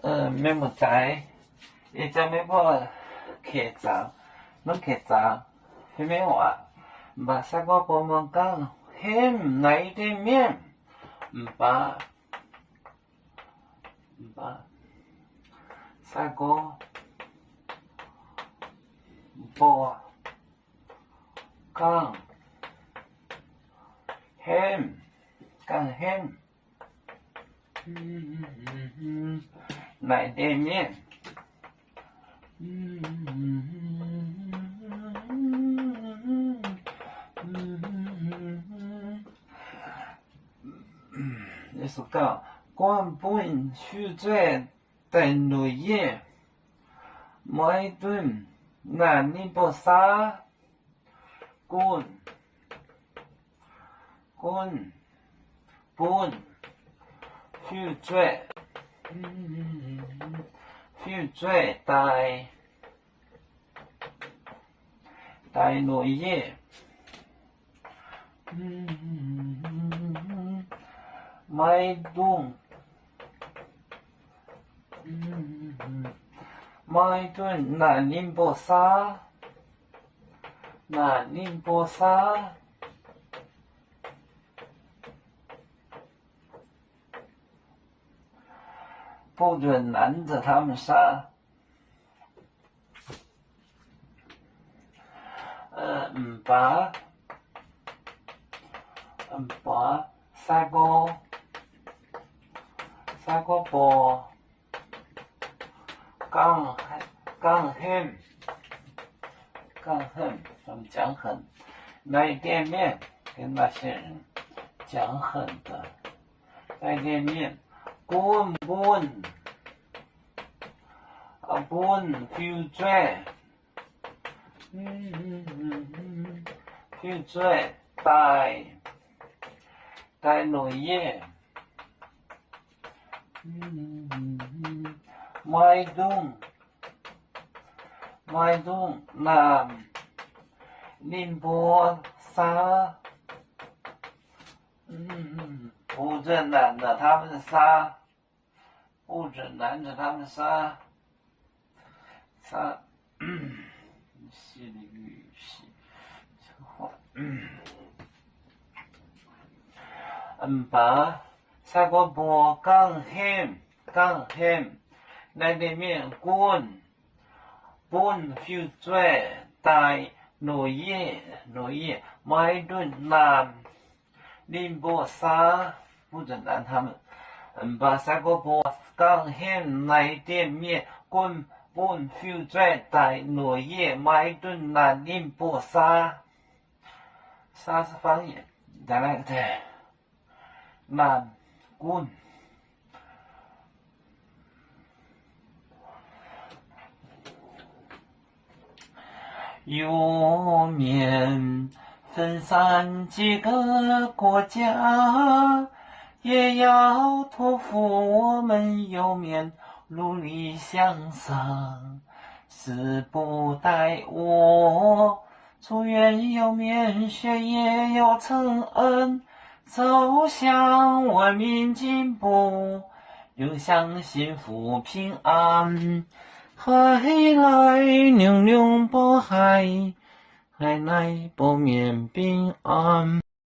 咩唔知，伊只咩要客栈，恁客栈，迄咩话，捌使我帮忙讲，很来一点面，唔捌，使我帮讲，讲很。来点面，你说讲，原本许多在内业，每顿那你不杀，滚，本。许多，许多大内业，买顿，那宁波沙，不准拦着他们杀。唔捌，使我播，讲很，他们讲很，来店面跟那些人讲很的，来店面。本 future 大nội业mai đông nam ninh波沙不准拦着他们杀，西里语系，这个话，把使我播讲很，那里面滚，本 future 大nội业买顿南宁波沙。不准拦他们，把使我播讲很来店面，滚本 future 大nội业买顿南宁波沙，沙是方言，再来个字，南滚。有面分散几个国家。也要托付我们有面努力向上，誓不待我祝愿有面学业有成恩，走向文明进步，流向幸福平安。海来牛牛渤海，海来不免平安。